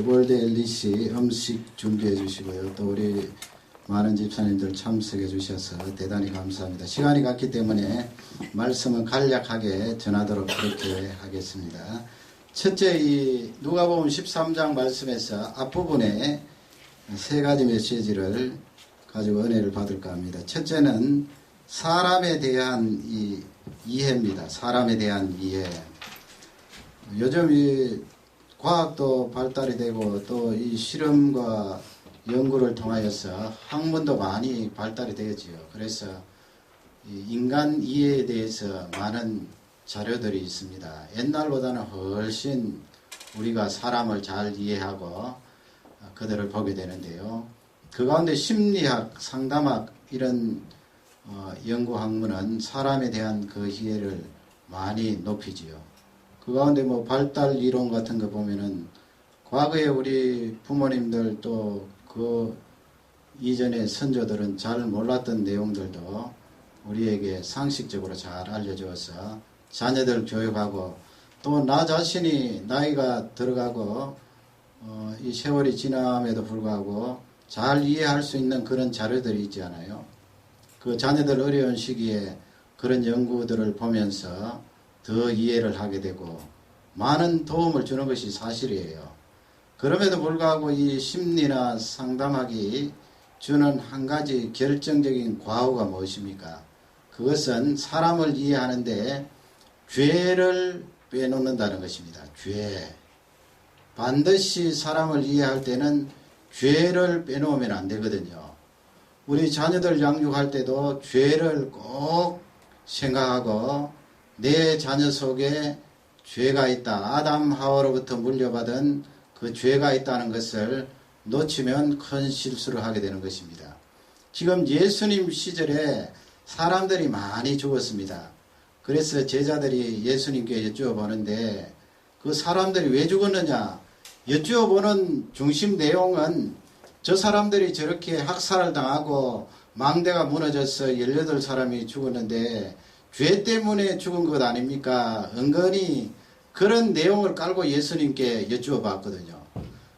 월드 LDC 음식 준비해 주시고요. 또 우리 많은 집사님들 참석해 주셔서 대단히 감사합니다. 시간이 갔기 때문에 말씀은 간략하게 전하도록 그렇게 하겠습니다. 첫째, 이 누가복음 13장 말씀에서 앞부분에 세 가지 메시지를 가지고 은혜를 받을까 합니다. 첫째는 사람에 대한 이 이해입니다. 사람에 대한 이해. 요즘 이 과학도 발달이 되고 또 이 실험과 연구를 통하여서 학문도 많이 발달이 되었지요. 그래서 인간 이해에 대해서 많은 자료들이 있습니다. 옛날보다는 훨씬 우리가 사람을 잘 이해하고 그들을 보게 되는데요. 그 가운데 심리학, 상담학 이런 연구 학문은 사람에 대한 그 이해를 많이 높이지요. 그 가운데 뭐 발달 이론 같은 거 보면은 과거에 우리 부모님들 또 그 이전의 선조들은 잘 몰랐던 내용들도 우리에게 상식적으로 잘 알려주어서 자녀들 교육하고 또 나 자신이 나이가 들어가고 이 세월이 지남에도 불구하고 잘 이해할 수 있는 그런 자료들이 있지 않아요. 그 자녀들 어려운 시기에 그런 연구들을 보면서 더 이해를 하게 되고 많은 도움을 주는 것이 사실이에요. 그럼에도 불구하고 이 심리나 상담학이 주는 한 가지 결정적인 과오가 무엇입니까? 그것은 사람을 이해하는데 죄를 빼놓는다는 것입니다. 죄. 반드시 사람을 이해할 때는 죄를 빼놓으면 안 되거든요. 우리 자녀들 양육할 때도 죄를 꼭 생각하고 내 자녀 속에 죄가 있다. 아담 하와로부터 물려받은 그 죄가 있다는 것을 놓치면 큰 실수를 하게 되는 것입니다. 지금 예수님 시절에 사람들이 많이 죽었습니다. 그래서 제자들이 예수님께 여쭈어보는데 그 사람들이 왜 죽었느냐? 여쭈어보는 중심 내용은 저 사람들이 저렇게 학살을 당하고 망대가 무너져서 18사람이 죽었는데 죄 때문에 죽은 것 아닙니까? 은근히 그런 내용을 깔고 예수님께 여쭈어 봤거든요.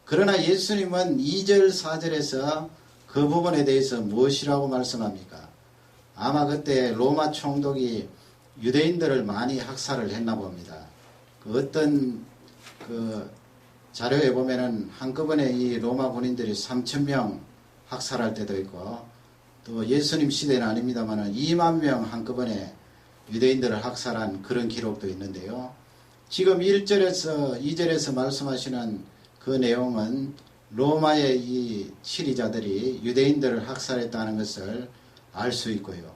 그러나 예수님은 2절, 4절에서 그 부분에 대해서 무엇이라고 말씀합니까? 아마 그때 로마 총독이 유대인들을 많이 학살을 했나 봅니다. 그 어떤 그 자료에 보면은 한꺼번에 이 로마 군인들이 3,000명 학살할 때도 있고 또 예수님 시대는 아닙니다만은 2만 명 한꺼번에 유대인들을 학살한 그런 기록도 있는데요. 지금 1절에서 2절에서 말씀하시는 그 내용은 로마의 이 치리자들이 유대인들을 학살했다는 것을 알 수 있고요.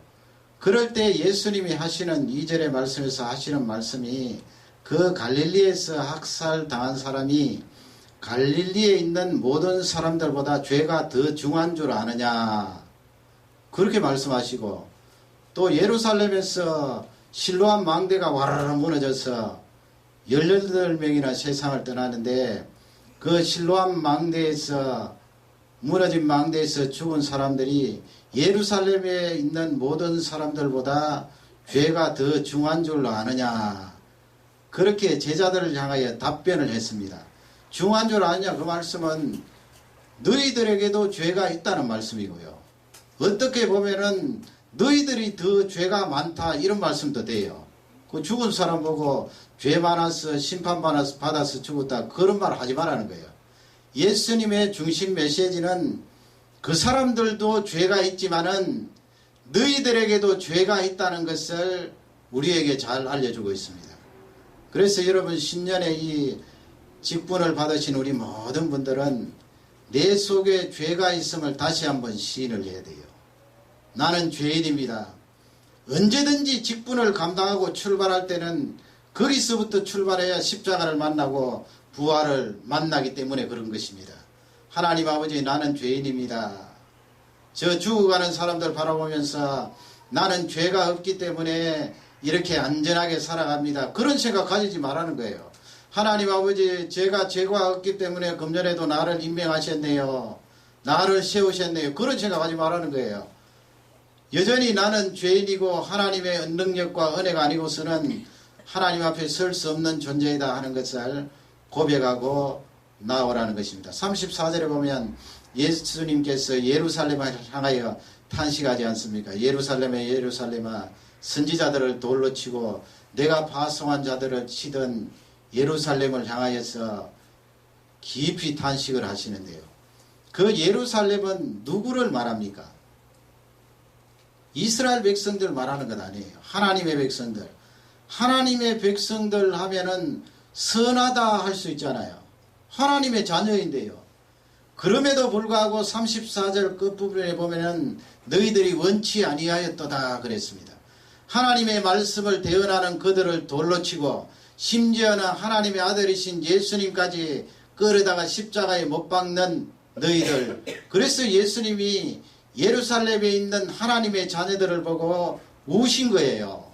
그럴 때 예수님이 하시는 2절의 말씀에서 하시는 말씀이 그 갈릴리에서 학살당한 사람이 갈릴리에 있는 모든 사람들보다 죄가 더 중한 줄 아느냐 그렇게 말씀하시고 또 예루살렘에서 실로암 망대가 와르르 무너져서 18명이나 세상을 떠나는데 그 실로암 망대에서 무너진 망대에서 죽은 사람들이 예루살렘에 있는 모든 사람들보다 죄가 더 중한 줄 아느냐 그렇게 제자들을 향하여 답변을 했습니다. 중한 줄 아느냐 그 말씀은 너희들에게도 죄가 있다는 말씀이고요. 어떻게 보면은 너희들이 더 죄가 많다 이런 말씀도 돼요. 그 죽은 사람 보고 죄 많아서 심판받아서 죽었다 그런 말 하지 말라는 거예요. 예수님의 중심 메시지는 그 사람들도 죄가 있지만은 너희들에게도 죄가 있다는 것을 우리에게 잘 알려주고 있습니다. 그래서 여러분 신년에 이 직분을 받으신 우리 모든 분들은 내 속에 죄가 있음을 다시 한번 시인을 해야 돼요. 나는 죄인입니다. 언제든지 직분을 감당하고 출발할 때는 거기서부터 출발해야 십자가를 만나고 부활을 만나기 때문에 그런 것입니다. 하나님 아버지 나는 죄인입니다. 저 죽어가는 사람들 바라보면서 나는 죄가 없기 때문에 이렇게 안전하게 살아갑니다. 그런 생각 가지지 말라는 거예요. 하나님 아버지 제가 죄가 없기 때문에 금년에도 나를 임명하셨네요. 나를 세우셨네요. 그런 생각하지 말라는 거예요. 여전히 나는 죄인이고 하나님의 능력과 은혜가 아니고서는 하나님 앞에 설 수 없는 존재이다 하는 것을 고백하고 나오라는 것입니다. 34절에 보면 예수님께서 예루살렘을 향하여 탄식하지 않습니까? 예루살렘에 예루살렘아 선지자들을 돌로 치고 내가 파송한 자들을 치던 예루살렘을 향하여서 깊이 탄식을 하시는데요. 그 예루살렘은 누구를 말합니까? 이스라엘 백성들 말하는 것 아니에요. 하나님의 백성들. 하나님의 백성들 하면은 선하다 할 수 있잖아요. 하나님의 자녀인데요. 그럼에도 불구하고 34절 끝부분에 보면은 너희들이 원치 아니하였도다 그랬습니다. 하나님의 말씀을 대언하는 그들을 돌로 치고 심지어는 하나님의 아들이신 예수님까지 끌어다가 십자가에 못 박는 너희들. 그래서 예수님이 예루살렘에 있는 하나님의 자녀들을 보고 우신 거예요.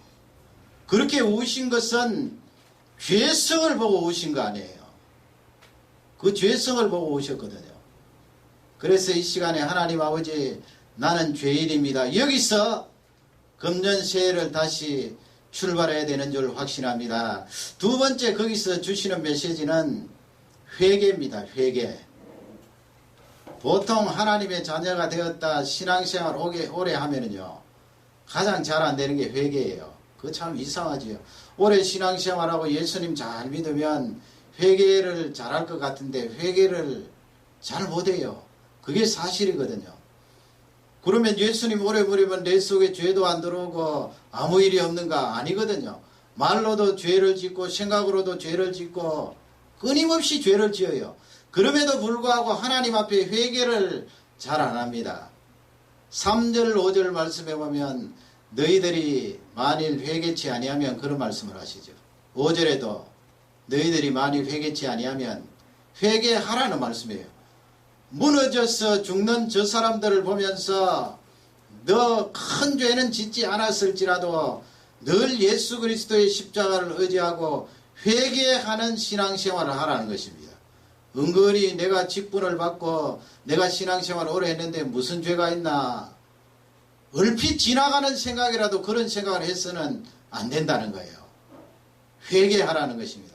그렇게 우신 것은 죄성을 보고 우신 거 아니에요. 그 죄성을 보고 우셨거든요. 그래서 이 시간에 하나님 아버지 나는 죄인입니다. 여기서 금년 새해를 다시 출발해야 되는 줄 확신합니다. 두 번째 거기서 주시는 메시지는 회개입니다. 회개. 보통 하나님의 자녀가 되었다 신앙생활 오래 하면은요 가장 잘 안 되는 게 회개예요. 그거 참 이상하지요. 오래 신앙생활하고 예수님 잘 믿으면 회개를 잘할 것 같은데 회개를 잘 못해요. 그게 사실이거든요. 그러면 예수님 오래 부리면 내 속에 죄도 안 들어오고 아무 일이 없는가? 아니거든요. 말로도 죄를 짓고 생각으로도 죄를 짓고 끊임없이 죄를 지어요. 그럼에도 불구하고 하나님 앞에 회개를 잘 안 합니다. 3절 5절 말씀에 보면 너희들이 만일 회개치 아니하면 그런 말씀을 하시죠. 5절에도 너희들이 만일 회개치 아니하면 회개하라는 말씀이에요. 무너져서 죽는 저 사람들을 보면서 너 큰 죄는 짓지 않았을지라도 늘 예수 그리스도의 십자가를 의지하고 회개하는 신앙생활을 하라는 것입니다. 은근히 내가 직분을 받고 내가 신앙생활을 오래 했는데 무슨 죄가 있나 얼핏 지나가는 생각이라도 그런 생각을 해서는 안 된다는 거예요. 회개하라는 것입니다.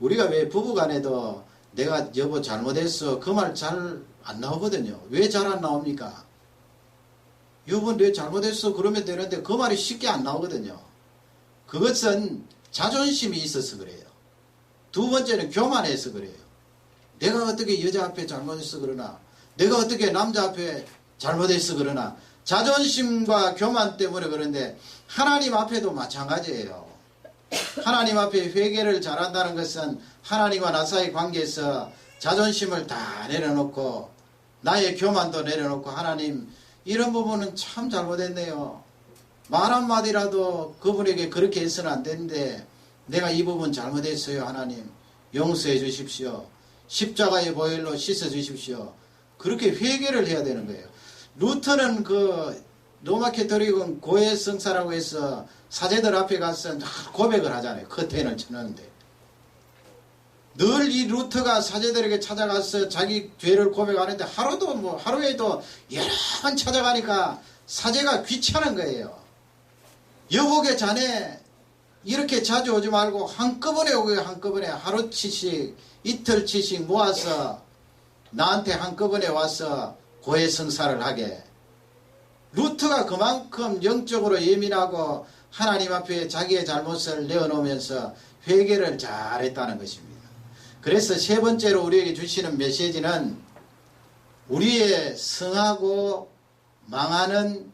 우리가 왜 부부간에도 내가 여보 잘못했어 그 말 잘 안 나오거든요. 왜 잘 안 나옵니까? 여보 내 잘못했어 그러면 되는데 그 말이 쉽게 안 나오거든요. 그것은 자존심이 있어서 그래요. 두 번째는 교만해서 그래요. 내가 어떻게 여자 앞에 잘못했어 그러나 내가 어떻게 남자 앞에 잘못했어 그러나 자존심과 교만 때문에 그런데 하나님 앞에도 마찬가지예요. 하나님 앞에 회개를 잘한다는 것은 하나님과 나 사이 관계에서 자존심을 다 내려놓고 나의 교만도 내려놓고 하나님 이런 부분은 참 잘못했네요. 말 한마디라도 그분에게 그렇게 해서는 안 되는데 내가 이 부분 잘못했어요. 하나님 용서해 주십시오. 십자가의 보혈로 씻어 주십시오. 그렇게 회개를 해야 되는 거예요. 루터는 그 로마 캐토릭은 고해 성사라고 해서 사제들 앞에 가서 고백을 하잖아요. 커튼을 쳐놓는데 늘 이 루터가 사제들에게 찾아가서 자기 죄를 고백하는데 하루에도 여러 번 찾아가니까 사제가 귀찮은 거예요. 여보게 자네 이렇게 자주 오지 말고 한꺼번에 오게 한꺼번에 하루치씩 이틀치씩 모아서 나한테 한꺼번에 와서 고해 성사를 하게. 루터가 그만큼 영적으로 예민하고 하나님 앞에 자기의 잘못을 내어놓으면서 회개를 잘했다는 것입니다. 그래서 세 번째로 우리에게 주시는 메시지는 우리의 성하고 망하는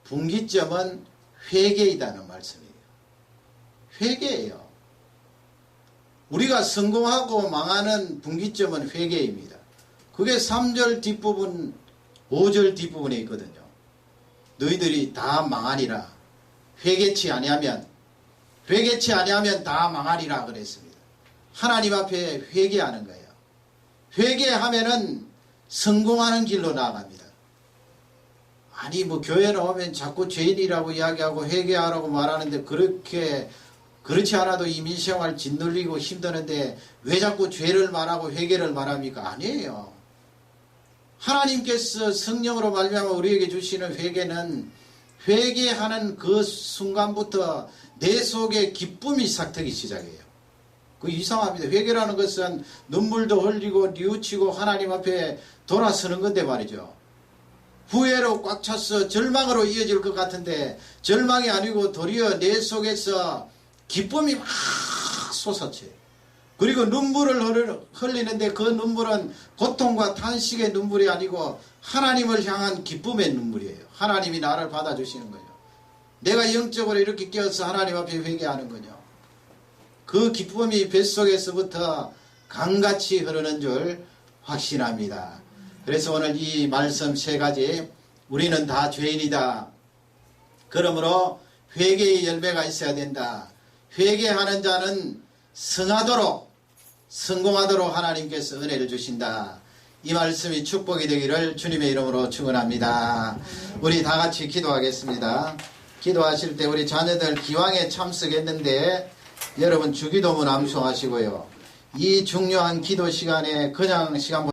분기점은 회개이다는 말씀이에요. 회개예요. 우리가 성공하고 망하는 분기점은 회개입니다. 그게 3절 뒷부분 5절 뒷부분에 있거든요. 너희들이 다 망하리라. 회개치 아니하면 다 망하리라 그랬습니다. 하나님 앞에 회개하는 거예요. 회개하면은 성공하는 길로 나아갑니다. 아니 교회 나오면 자꾸 죄인이라고 이야기하고 회개하라고 말하는데 그렇지 않아도 이민생활 짓눌리고 힘드는데 왜 자꾸 죄를 말하고 회개를 말합니까? 아니에요. 하나님께서 성령으로 말미암아 우리에게 주시는 회개는 회개하는 그 순간부터 내 속에 기쁨이 싹트기 시작해요. 그 이상합니다. 회개라는 것은 눈물도 흘리고 뉘우치고 하나님 앞에 돌아서는 건데 말이죠. 후회로 꽉 차서 절망으로 이어질 것 같은데 절망이 아니고 도리어 내 속에서 기쁨이 막 솟아쳐요. 그리고 눈물을 흘리는데 그 눈물은 고통과 탄식의 눈물이 아니고 하나님을 향한 기쁨의 눈물이에요. 하나님이 나를 받아주시는 거죠. 내가 영적으로 이렇게 깨어서 하나님 앞에 회개하는 거죠. 그 기쁨이 뱃속에서부터 강같이 흐르는 줄 확신합니다. 그래서 오늘 이 말씀 세 가지, 우리는 다 죄인이다. 그러므로 회개의 열매가 있어야 된다. 회개하는 자는 성공하도록 하나님께서 은혜를 주신다. 이 말씀이 축복이 되기를 주님의 이름으로 축원합니다. 우리 다 같이 기도하겠습니다. 기도하실 때 우리 자녀들 기왕에 참석했는데 여러분 주기도문 암송하시고요. 이 중요한 기도 시간에 그냥 시간